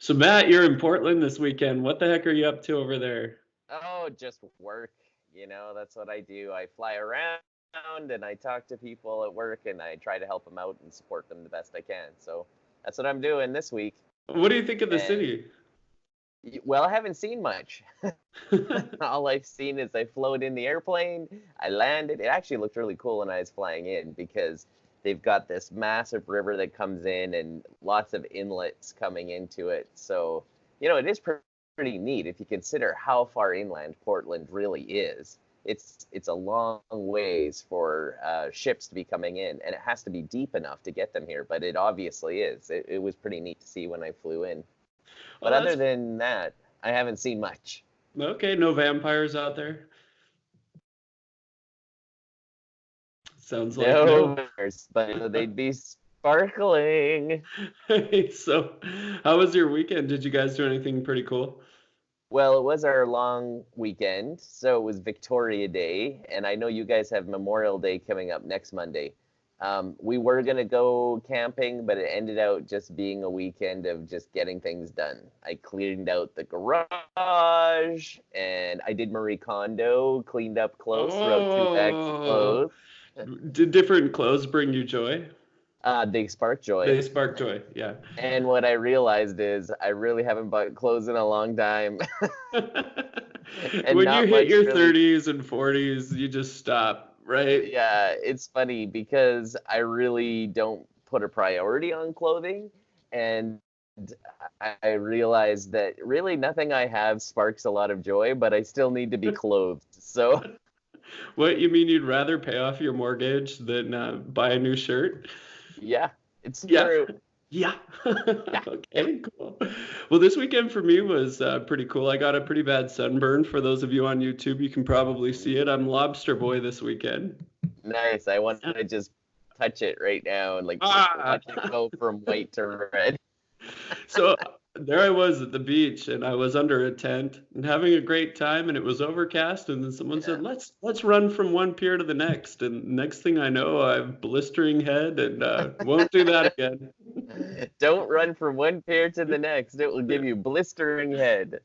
So Matt, you're in Portland this weekend. What the heck are you up to over there? Oh, just work. That's what I do. I fly around and I talk to people at work and I try to help them out and support them the best I can. So that's what I'm doing this week. What do you think of the And city? well, I haven't seen much. All I've seen is I float in the airplane, I landed. It actually looked really cool when I was flying in because they've got this massive river that comes in and lots of inlets coming into it. So, it is pretty neat if you consider how far inland Portland really is. It's a long ways for ships to be coming in, and it has to be deep enough to get them here. But it obviously is. It was pretty neat to see when I flew in. Oh, But other that's than that, I haven't seen much. okay. No vampires out there. Sounds like No no. bears, but they'd be sparkling. Hey, so how was your weekend? Did you guys do anything pretty cool? Well, it was our long weekend, so it was Victoria Day, and I know you guys have Memorial Day coming up next Monday. We were gonna go camping, but it ended out just being a weekend of just getting things done. I cleaned out the garage, and I did Marie Kondo, cleaned up clothes, threw out two bags of Oh, clothes. did different clothes bring you joy? They spark joy. They spark joy. Yeah. And what I realized is I really haven't bought clothes in a long time, and When you not hit much your really. 30s and 40s, you just stop, right? Yeah, it's funny because I really don't put a priority on clothing, and I realized that really nothing I have sparks a lot of joy, but I still need to be clothed. So, What, you mean you'd rather pay off your mortgage than buy a new shirt? yeah, it's Yeah. true. Yeah. Yeah. Okay, cool. Well, this weekend for me was pretty cool. I got a pretty bad sunburn. For those of you on YouTube, you can probably see it. I'm lobster boy this weekend. Nice. I want to just touch it right now and like Ah! watch it go from white to red. So there I was at the beach, and I was under a tent and having a great time, and it was overcast. And then someone Yeah. said, "Let's run from one pier to the next." And next thing I know, I have blistering head, and won't do that again. Don't run from one pair to the next. It will give you blistering head.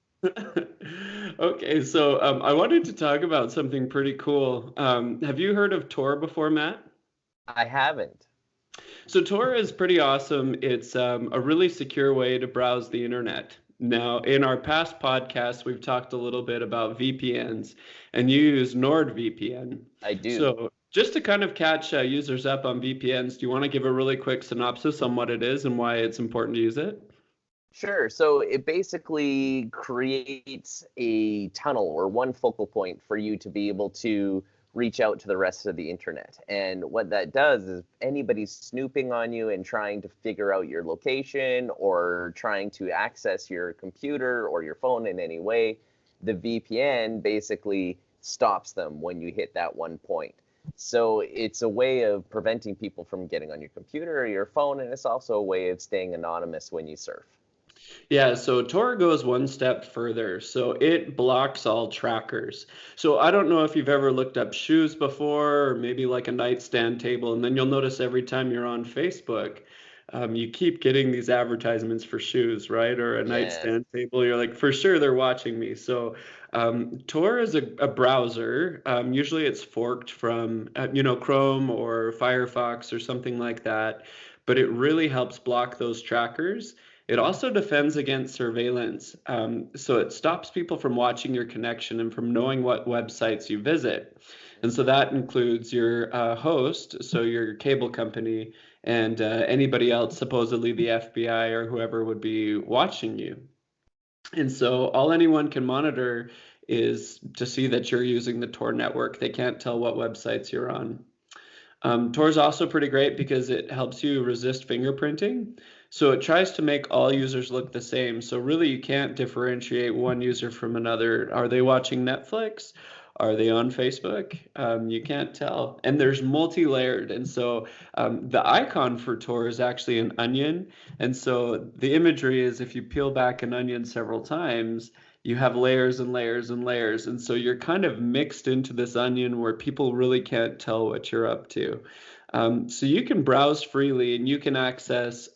Okay, so I wanted to talk about something pretty cool. Have you heard of Tor before, Matt? I haven't. So Tor is pretty awesome. It's a really secure way to browse the internet. Now, in our past podcasts, we've talked a little bit about VPNs, and you use NordVPN. I do. So just to kind of catch users up on VPNs, do you want to give a really quick synopsis on what it is and why it's important to use it? Sure. So it basically creates a tunnel or one focal point for you to be able to reach out to the rest of the internet. And what that does is anybody snooping on you and trying to figure out your location or trying to access your computer or your phone in any way, the VPN basically stops them when you hit that one point. So it's a way of preventing people from getting on your computer or your phone, and it's also a way of staying anonymous when you surf. Yeah, so Tor goes one step further. So it blocks all trackers. So I don't know if you've ever looked up shoes before, or maybe like a nightstand table, and then you'll notice every time you're on Facebook, you keep getting these advertisements for shoes, right? Or a Yes. nightstand table. You're like, for sure they're watching me. So Tor is a browser. Usually it's forked from, Chrome or Firefox or something like that. But it really helps block those trackers. It also defends against surveillance. So it stops people from watching your connection and from knowing what websites you visit. And so that includes your host, so your cable company, and anybody else, supposedly the FBI or whoever would be watching you. And so all anyone can monitor is to see that you're using the Tor network. They can't tell what websites you're on. Tor is also pretty great because it helps you resist fingerprinting. So it tries to make all users look the same. So really, you can't differentiate one user from another. Are they watching Netflix? Are they on Facebook? You can't tell. And there's multi-layered. And so the icon for Tor is actually an onion. And so the imagery is if you peel back an onion several times, you have layers and layers and layers. And so you're kind of mixed into this onion where people really can't tell what you're up to. So you can browse freely and you can access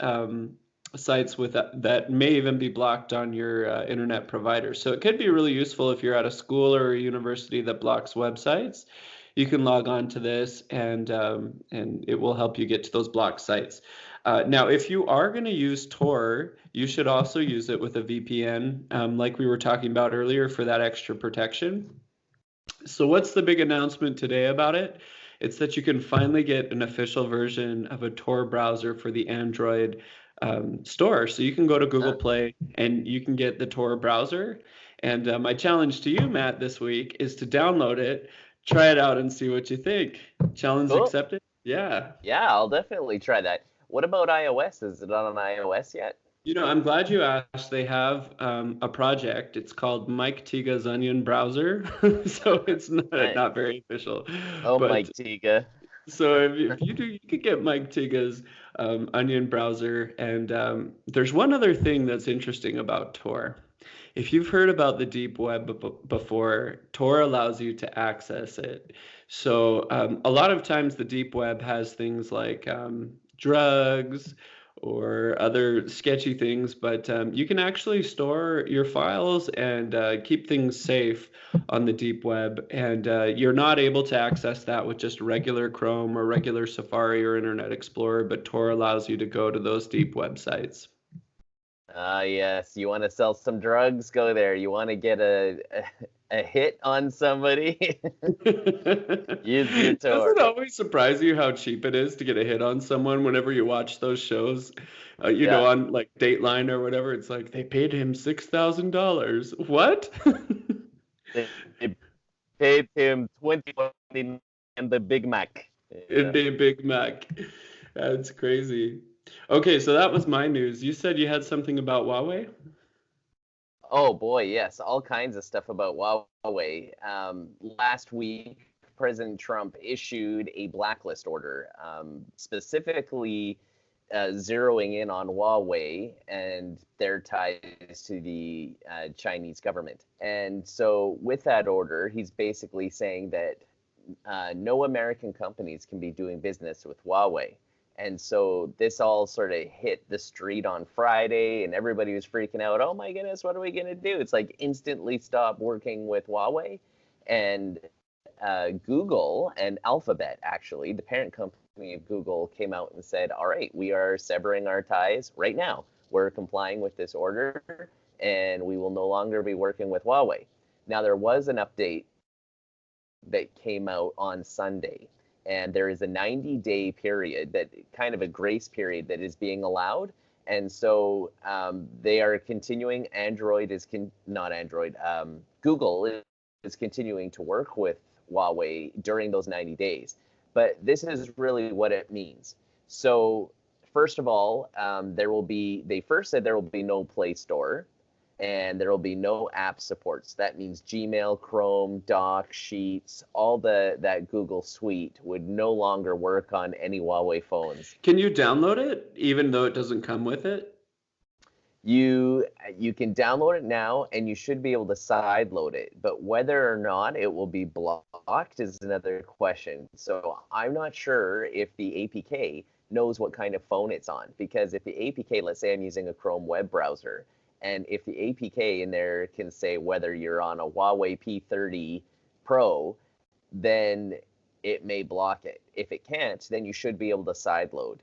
sites with that may even be blocked on your internet provider. So it could be really useful if you're at a school or a university that blocks websites. You can log on to this, and it will help you get to those blocked sites. Now, if you are going to use Tor, you should also use it with a VPN, like we were talking about earlier, for that extra protection. So what's the big announcement today about it? It's that you can finally get an official version of a Tor browser for the Android store. So you can go to Google Play and you can get the Tor browser. And my challenge to you, Matt, this week is to download it, try it out, and see what you think. Challenge Cool. accepted? Yeah. Yeah, I'll definitely try that. What about iOS? Is it on iOS yet? I'm glad you asked. They have a project. It's called Mike Tiga's Onion Browser. So it's not Nice. not very official. Oh, But Mike Tiga. so if you do, you could get Mike Tiga's Onion Browser. And there's one other thing that's interesting about Tor. If you've heard about the deep web before, Tor allows you to access it. So a lot of times the deep web has things like drugs or other sketchy things, but you can actually store your files and keep things safe on the deep web. And you're not able to access that with just regular Chrome or regular Safari or Internet Explorer, but Tor allows you to go to those deep websites. Yes. You want to sell some drugs? Go there. You want to get a hit on somebody? Use your Doesn't Tor. it always surprise you how cheap it is to get a hit on someone whenever you watch those shows? Yeah. On like Dateline or whatever, it's like they paid him $6,000. What? They paid him 20 and the Big Mac. In Yeah. a Big Mac. That's crazy. Okay, so that was my news. You said you had something about Huawei? Oh boy, yes, all kinds of stuff about Huawei. Last week, President Trump issued a blacklist order, specifically zeroing in on Huawei and their ties to the Chinese government. And so, with that order, he's basically saying that no American companies can be doing business with Huawei. And so this all sort of hit the street on Friday, and everybody was freaking out. Oh my goodness, what are we going to do? It's like instantly stop working with Huawei. And Google and Alphabet, actually, the parent company of Google, came out and said, all right, we are severing our ties right now. We're complying with this order, and we will no longer be working with Huawei. Now, there was an update that came out on Sunday, and there is a 90-day period, that kind of a grace period, that is being allowed. And so they are continuing. Google is continuing to work with Huawei during those 90 days. But this is really what it means. So first of all, they first said there will be no Play Store, and there will be no app supports. That means Gmail, Chrome, Doc, Sheets, all that Google suite would no longer work on any Huawei phones. Can you download it even though it doesn't come with it? You can download it now, and you should be able to sideload it. But whether or not it will be blocked is another question. So I'm not sure if the APK knows what kind of phone it's on, because if the APK, let's say I'm using a Chrome web browser, and if the APK in there can say whether you're on a Huawei P30 Pro, then it may block it. If it can't, then you should be able to sideload.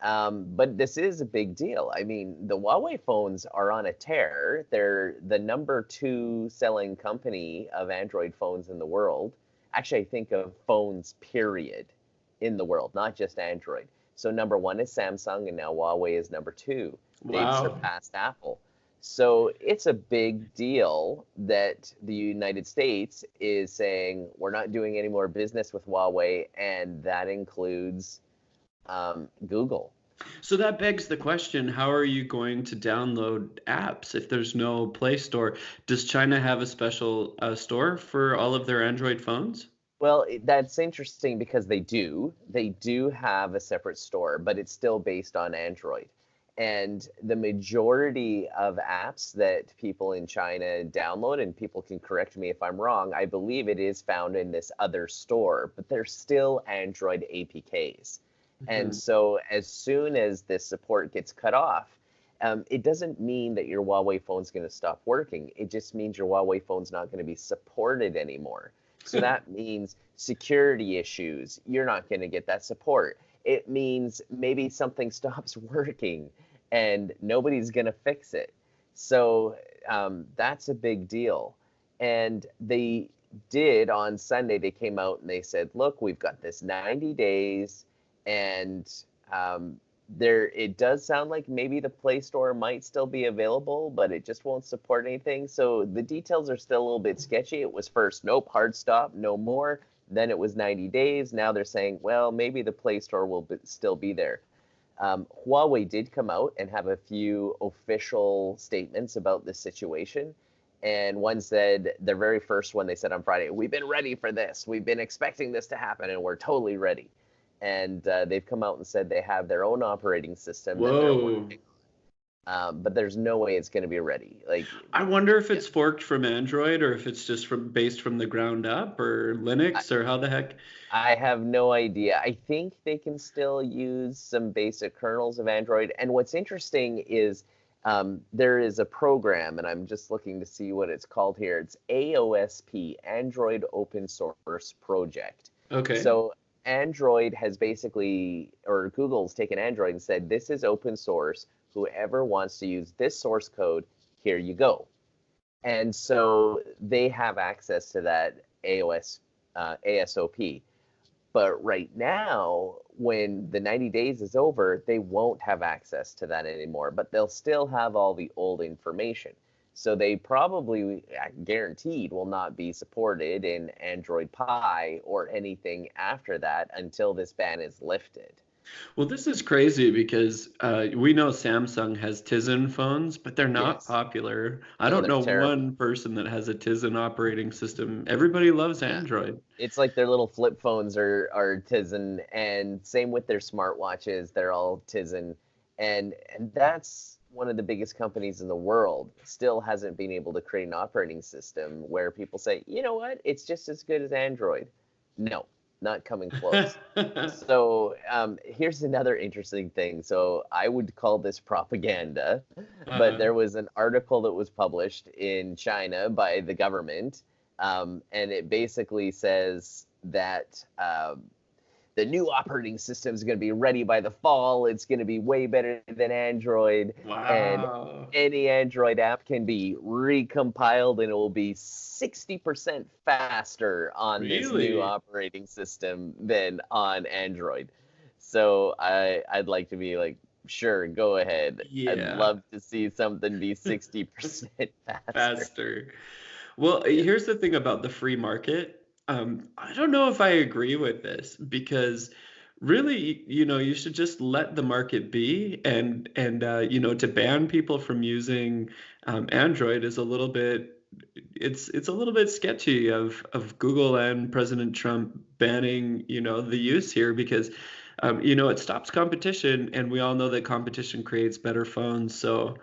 But this is a big deal. I mean, the Huawei phones are on a tear. They're the #2 selling company of Android phones in the world. Actually, I think of phones, period, in the world, not just Android. So #1 is Samsung, and now Huawei is #2. They've Wow. surpassed Apple. So it's a big deal that the United States is saying we're not doing any more business with Huawei, and that includes Google. So that begs the question, how are you going to download apps if there's no Play Store? Does China have a special store for all of their Android phones? Well, that's interesting because they do. They do have a separate store, but it's still based on Android. And the majority of apps that people in China download, and people can correct me if I'm wrong, I believe it is found in this other store, but they're still Android APKs. And so as soon as this support gets cut off, it doesn't mean that your Huawei phone's going to stop working. It just means your Huawei phone's not going to be supported anymore. So that means security issues. You're not going to get that support. It means maybe something stops working and nobody's going to fix it. So that's a big deal. And they did on Sunday, they came out and they said, look, we've got this 90 days and it does sound like maybe the Play Store might still be available, but it just won't support anything. So the details are still a little bit sketchy. It was first, nope, hard stop, no more. Then it was 90 days. Now they're saying, well, maybe the Play Store will still be there. Huawei did come out and have a few official statements about this situation. And one said, the very first one they said on Friday, we've been ready for this. We've been expecting this to happen, and we're totally ready. And they've come out and said they have their own operating system that they're working on. But there's no way it's going to be ready. Like, I wonder if it's forked from Android or if it's just based from the ground up, or Linux, or how the heck. I have no idea. I think they can still use some basic kernels of Android. And what's interesting is there is a program, and I'm just looking to see what it's called here. It's AOSP, Android Open Source Project. Okay. So Android has basically, or Google's taken Android and said, this is open source. Whoever wants to use this source code, here you go. And so they have access to that ASOP. But right now, when the 90 days is over, they won't have access to that anymore, but they'll still have all the old information. So they probably, guaranteed, will not be supported in Android Pie or anything after that until this ban is lifted. Well, this is crazy because we know Samsung has Tizen phones, but they're not Yes. popular. I No, don't they're know terrible. one person that has a Tizen operating system. Everybody loves Android. It's like their little flip phones are Tizen, and same with their smartwatches. They're all Tizen, and that's one of the biggest companies in the world. Still hasn't been able to create an operating system where people say, you know what, it's just as good as Android. No, not coming close. So here's another interesting thing. So I would call this propaganda, but there was an article that was published in China by the government, and it basically says that the new operating system is going to be ready by the fall. It's going to be way better than Android. Wow. And any Android app can be recompiled and it will be 60% faster on this new operating system than on Android. So I'd like to be like, sure, go ahead. Yeah. I'd love to see something be 60% faster. Well, here's the thing about the free market. I don't know if I agree with this, because really, you should just let the market be, and to ban people from using Android is a little bit, it's a little bit sketchy of Google and President Trump banning the use here, because it stops competition, and we all know that competition creates better phones. So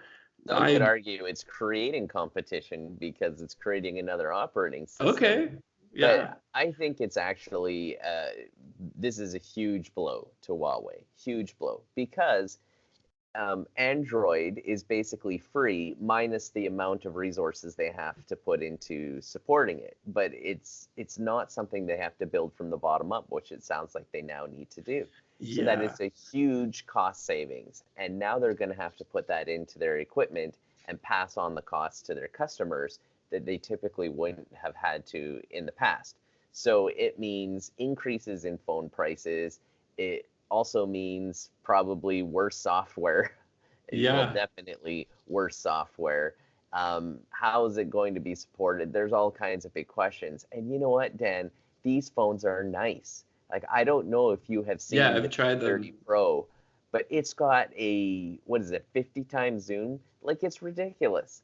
Some could argue it's creating competition because it's creating another operating system. Okay. Yeah. But I think it's actually, this is a huge blow to Huawei, huge blow, because Android is basically free minus the amount of resources they have to put into supporting it. But it's not something they have to build from the bottom up, which it sounds like they now need to do. So that is a huge cost savings. And now they're going to have to put that into their equipment and pass on the costs to their customers that they typically wouldn't have had to in the past. So it means increases in phone prices. It also means probably worse software. Yeah. Definitely worse software. How is it going to be supported? There's all kinds of big questions. And you know what, Dan? These phones are nice. Like, I don't know if you have seen I've the tried 30 them. Pro, but it's got a, 50 times zoom? Like, it's ridiculous.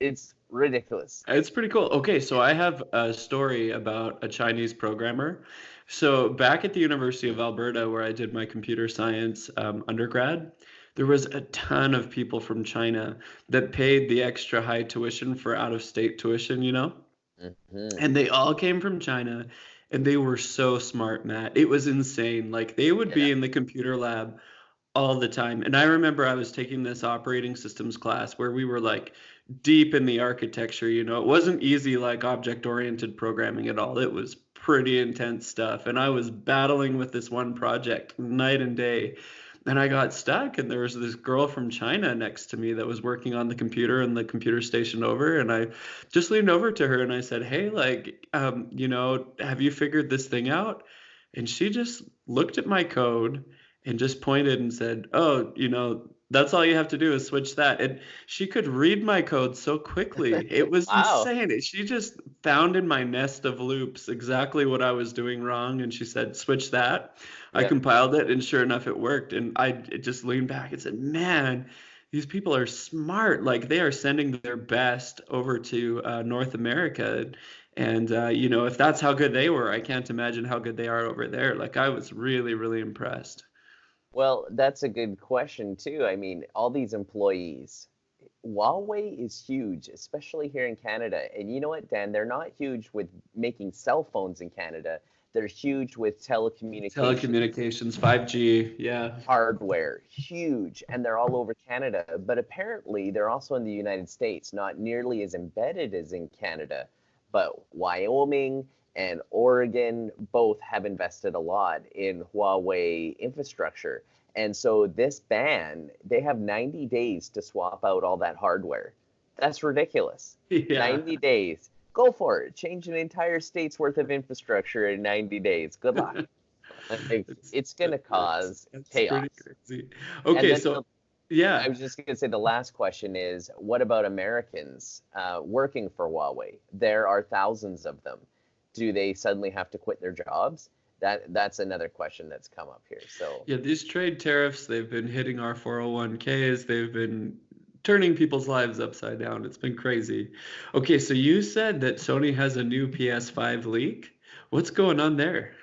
It's ridiculous. It's pretty cool. Okay, so I have a story about a Chinese programmer. So back at the University of Alberta, where I did my computer science undergrad, there was a ton of people from China that paid the extra high tuition for out-of-state tuition, and they all came from China, and they were so smart, Matt. It was insane. Like, they would be in the computer lab all the time. And I remember I was taking this operating systems class where we were like deep in the architecture, you know. It wasn't easy like object-oriented programming at all. It was pretty intense stuff. And I was battling with this one project night and day. And I got stuck, and there was this girl from China next to me that was working on the computer and the computer station over. And I just leaned over to her and I said, "Hey, like, you know, have you figured this thing out?" And she just looked at my code and just pointed and said, "Oh, you know, that's all you have to do is switch that." And she could read my code so quickly. It was Wow. insane. She just found in my nest of loops exactly what I was doing wrong. And she said, "Switch that." I Yeah. compiled it, and sure enough, it worked. And I just leaned back and said, "Man, these people are smart. Like they are sending their best over to North America." And you know, if that's how good they were, I can't imagine how good they are over there. Like I was really, really impressed. Well, that's a good question too. I mean, all these employees, Huawei is huge, especially here in Canada. And you know what, Dan? They're not huge with making cell phones in Canada. They're huge with telecommunications Telecommunications, 5G, yeah. hardware, huge, and they're all over Canada. But apparently, they're also in the United States, not nearly as embedded as in Canada. But Wyoming and Oregon both have invested a lot in Huawei infrastructure. And so this ban, they have 90 days to swap out all that hardware. That's ridiculous. Yeah. 90 days. Go for it. Change an entire state's worth of infrastructure in 90 days. Good luck. Like, It's it's going to cause it's pretty chaos. crazy. And Okay, then so I yeah. was just going to say the last question is, what about Americans working for Huawei? There are thousands of them. Do they suddenly have to quit their jobs? That's another question that's come up here. So Yeah, these trade tariffs, they've been hitting our 401ks. They've been turning people's lives upside down. It's been crazy. Okay, so you said that Sony has a new PS5 leak. What's going on there?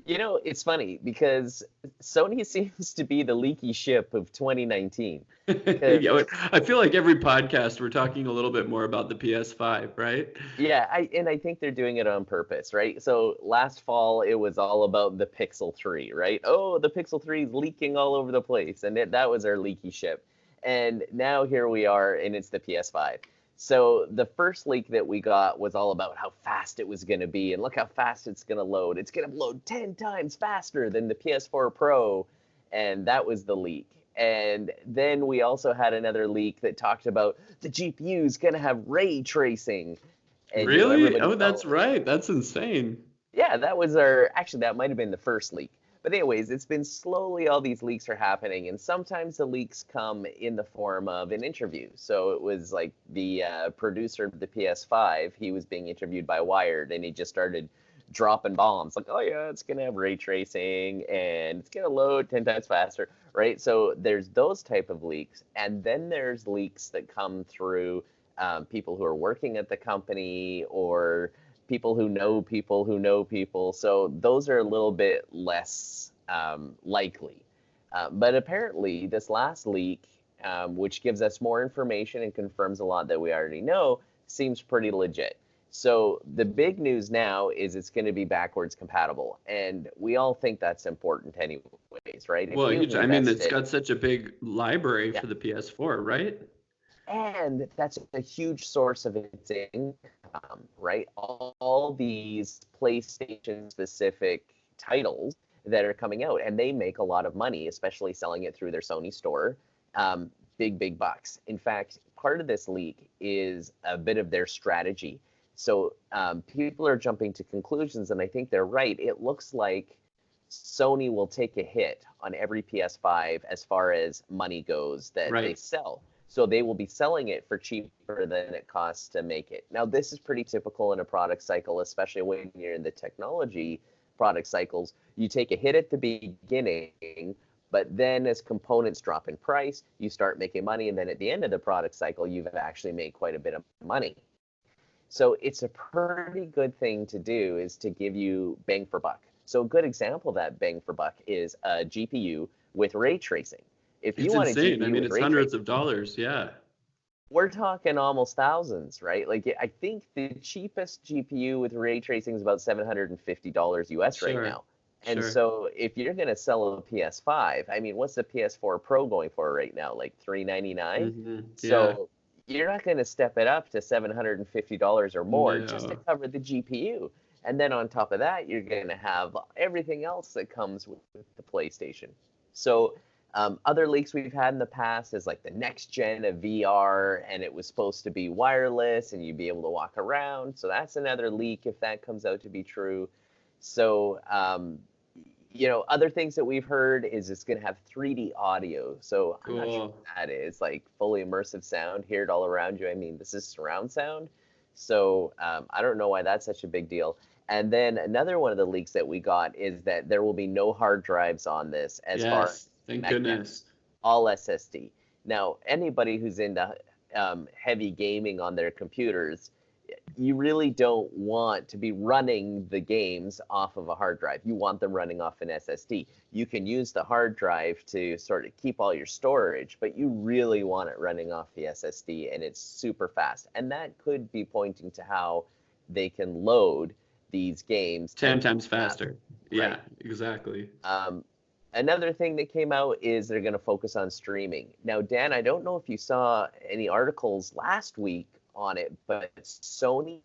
you know, it's funny because Sony seems to be the leaky ship of 2019. Yeah, I feel like every podcast we're talking a little bit more about the PS5, right? Yeah, I think they're doing it on purpose, right? So last fall it was all about the Pixel 3, right? Oh, the Pixel 3 is leaking all over the place, and that was our leaky ship. And now here we are, and it's the PS5. So the first leak that we got was all about how fast it was going to be, and look how fast it's going to load. It's going to load 10 times faster than the PS4 Pro, and that was the leak. And then we also had another leak that talked about the GPU is going to have ray tracing. And, you know, Really? everybody Oh, fell. that's right. That's insane. Yeah, actually, that might have been the first leak. But, anyways, it's been slowly all these leaks are happening. And sometimes the leaks come in the form of an interview. So it was like the producer of the PS5, he was being interviewed by Wired, and he just started dropping bombs like, oh yeah, it's gonna have ray tracing and it's gonna load 10 times faster, right? So there's those type of leaks, and then there's leaks that come through people who are working at the company or people who know people who know people. So those are a little bit less likely. But apparently, this last leak, which gives us more information and confirms a lot that we already know, seems pretty legit. So the big news now is it's going to be backwards compatible, and we all think that's important anyways, right? If Well, you've I mean, it's invested, got such a big library yeah, for the PS4, right? and that's a huge source of its income, right? All these PlayStation specific titles that are coming out, and they make a lot of money, especially selling it through their Sony store. Big bucks. In fact, part of this leak is a bit of their strategy. So people are jumping to conclusions, and I think they're right. It looks like Sony will take a hit on every PS5 as far as money goes that they Right. sell. So they will be selling it for cheaper than it costs to make it. Now, this is pretty typical in a product cycle, especially when you're in the technology product cycles. You take a hit at the beginning, but then as components drop in price, you start making money. And then at the end of the product cycle, you've actually made quite a bit of money. So it's a pretty good thing to do is to give you bang for buck. So a good example of that bang for buck is a GPU with ray tracing. If you It's want a insane. I GPU mean, with it's ray hundreds tracing, of dollars. Yeah. we're talking almost thousands, right? Like I think the cheapest GPU with ray tracing is about $750 US right Sure. now. And Sure. so if you're going to sell a PS5, I mean, what's the PS4 Pro going for right now? Like $399? Yeah. So you're not going to step it up to $750 or more just to No. cover the GPU. And then on top of that, you're going to have everything else that comes with the PlayStation. So other leaks we've had in the past is like the next gen of VR, and it was supposed to be wireless and you'd be able to walk around. So that's another leak if that comes out to be true. So, other things that we've heard is it's going to have 3D audio. So I'm not sure Cool. what that is, like fully immersive sound, hear it all around you. I mean, this is surround sound. So I don't know why that's such a big deal. And then another one of the leaks that we got is that there will be no hard drives on this as far as Yes. Thank connecting, goodness. all SSD. Now, anybody who's into heavy gaming on their computers, you really don't want to be running the games off of a hard drive. You want them running off an SSD. You can use the hard drive to sort of keep all your storage, but you really want it running off the SSD, and it's super fast. And that could be pointing to how they can load these games 10 10 times times faster, faster. right? Yeah, exactly. Another thing that came out is they're going to focus on streaming. Now, Dan, I don't know if you saw any articles last week on it, but Sony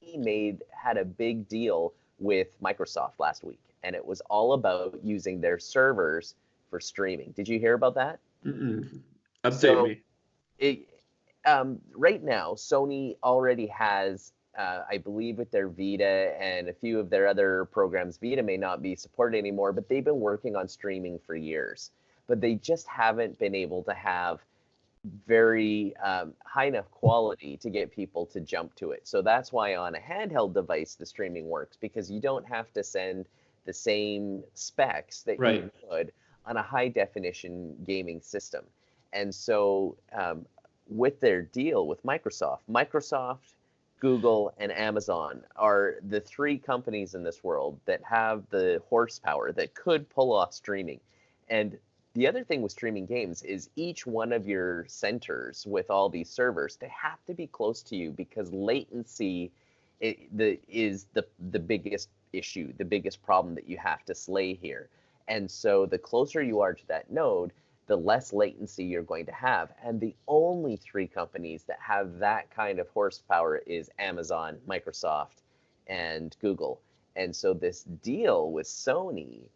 had a big deal with Microsoft last week, and it was all about using their servers for streaming. Did you hear about that? Mm-mm. Update So me. it, right now, Sony already has, I believe, with their Vita and a few of their other programs, Vita may not be supported anymore, but they've been working on streaming for years. But they just haven't been able to have very high enough quality to get people to jump to it. So that's why on a handheld device, the streaming works, because you don't have to send the same specs that you Right. would on a high definition gaming system. And so with their deal with Microsoft, Google, and Amazon are the three companies in this world that have the horsepower that could pull off streaming. And the other thing with streaming games is each one of your centers with all these servers, they have to be close to you because latency is the biggest issue, the biggest problem that you have to slay here. And so the closer you are to that node, the less latency you're going to have. And the only three companies that have that kind of horsepower is Amazon, Microsoft, and Google. And so this deal with Sony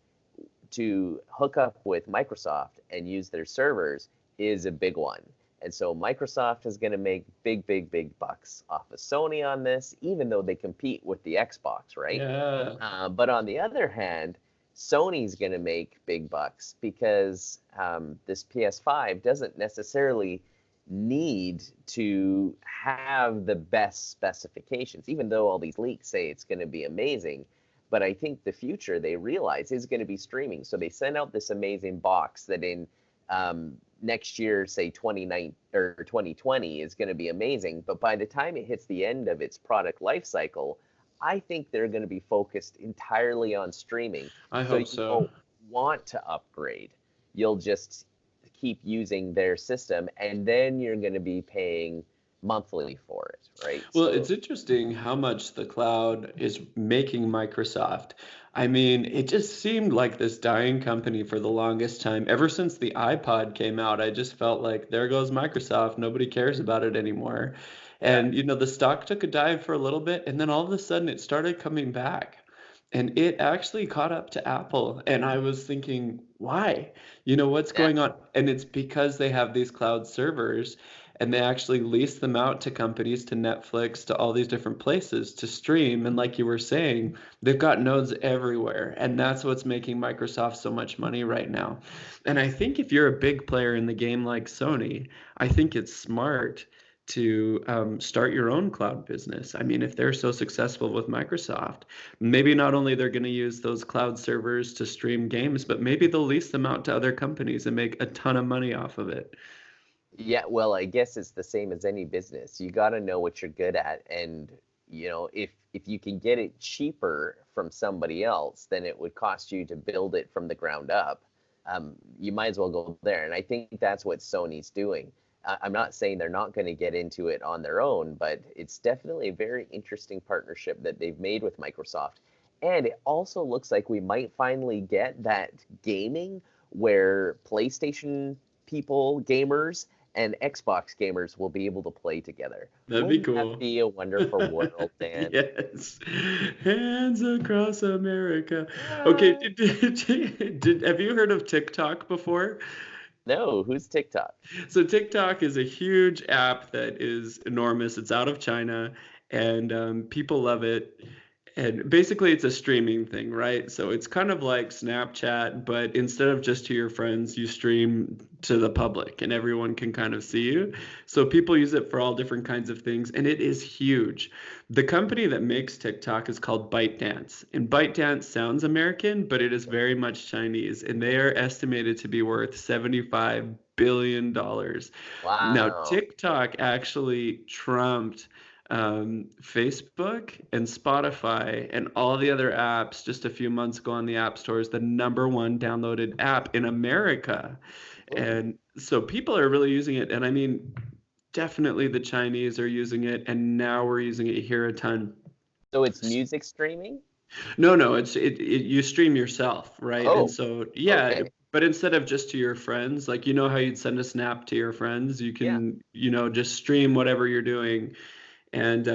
to hook up with Microsoft and use their servers is a big one. And so Microsoft is going to make big, big, big bucks off of Sony on this, even though they compete with the Xbox, right? Yeah. But on the other hand, Sony's going to make big bucks because this PS5 doesn't necessarily need to have the best specifications, even though all these leaks say it's going to be amazing. But I think the future they realize is going to be streaming. So they send out this amazing box that in next year, say 2019 or 2020, is going to be amazing. But by the time it hits the end of its product life cycle, I think they're going to be focused entirely on streaming. I So hope you so. won't want to upgrade. You'll just keep using their system, and then you're going to be paying monthly for it, right? Well, it's So interesting how much the cloud is making Microsoft. I mean, it just seemed like this dying company for the longest time. Ever since the iPod came out, I just felt like there goes Microsoft. Nobody cares about it anymore. yeah, And, the stock took a dive for a little bit, and then all of a sudden it started coming back. And it actually caught up to Apple. And I was thinking, why? What's yeah. going on? And it's because they have these cloud servers and they actually lease them out to companies, to Netflix, to all these different places to stream. And like you were saying, they've got nodes everywhere. And that's what's making Microsoft so much money right now. And I think if you're a big player in the game like Sony, I think it's smart to start your own cloud business. I mean, if they're so successful with Microsoft, maybe not only they're going to use those cloud servers to stream games, but maybe they'll lease them out to other companies and make a ton of money off of it. Yeah, well, I guess it's the same as any business. You got to know what you're good at, and if you can get it cheaper from somebody else than it would cost you to build it from the ground up, you might as well go there. And I think that's what Sony's doing. I'm not saying they're not going to get into it on their own, but it's definitely a very interesting partnership that they've made with Microsoft. And it also looks like we might finally get that gaming where PlayStation people, gamers, and Xbox gamers will be able to play together. That'd be Wouldn't that cool. be a wonderful world, Dan? Yes. Hands across America. Okay, Ah. have you heard of TikTok before? No, who's TikTok? So TikTok is a huge app that is enormous. It's out of China, and people love it. And basically, it's a streaming thing, right? So it's kind of like Snapchat, but instead of just to your friends, you stream to the public and everyone can kind of see you. So people use it for all different kinds of things, and it is huge. The company that makes TikTok is called ByteDance, and ByteDance sounds American, but it is very much Chinese, and they are estimated to be worth $75 billion. Now, Wow. TikTok actually trumped Facebook and Spotify and all the other apps just a few months ago on the app stores, the #1 downloaded app in America. Ooh. And so people are really using it. And I mean, definitely the Chinese are using it, and now we're using it here a ton. So it's music streaming? No, you stream yourself, right? And Oh, so yeah, okay. but instead of just to your friends, like you know how you'd send a snap to your friends, you Yeah. can, just stream whatever you're doing. And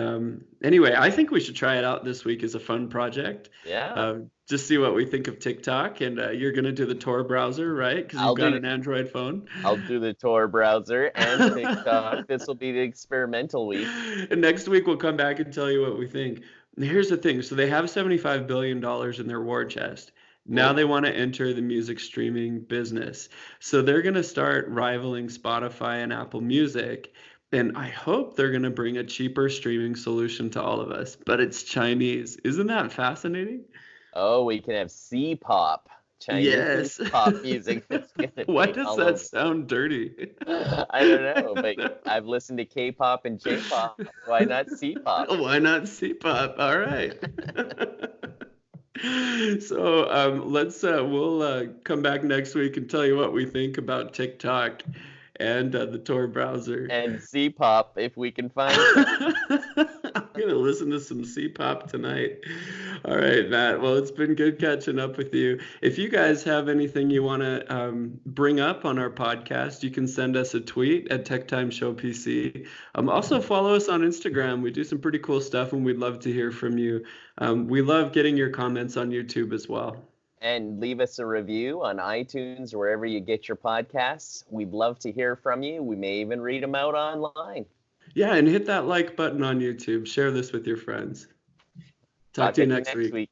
anyway, I think we should try it out this week as a fun project. Yeah. Just see what we think of TikTok. And you're going to do the Tor browser, right? Because you've I'll got do an Android phone. I'll do the Tor browser and TikTok. This will be the experimental week. And next week we'll come back and tell you what we think. And here's the thing. So they have $75 billion in their war chest. Now Ooh. they want to enter the music streaming business. So they're going to start rivaling Spotify and Apple Music. And I hope they're going to bring a cheaper streaming solution to all of us. But it's Chinese. Isn't that fascinating? Oh, we can have C-pop, Chinese Yes. pop music that's gonna Why be does all that over. sound dirty? I don't know, but I've listened to K-pop and J-pop. Why not C-pop? Why not C-pop? All right. So we'll come back next week and tell you what we think about TikTok and the Tor browser. And C-pop, if we can find it. I'm gonna listen to some C-pop tonight. All right, Matt. Well, it's been good catching up with you. If you guys have anything you want to bring up on our podcast, you can send us a tweet at Tech Time Show PC. Also follow us on Instagram. We do some pretty cool stuff, and we'd love to hear from you. We love getting your comments on YouTube as well. And leave us a review on iTunes, wherever you get your podcasts. We'd love to hear from you. We may even read them out online. Yeah, and hit that like button on YouTube. Share this with your friends. Talk Talk to you at you next next week. week.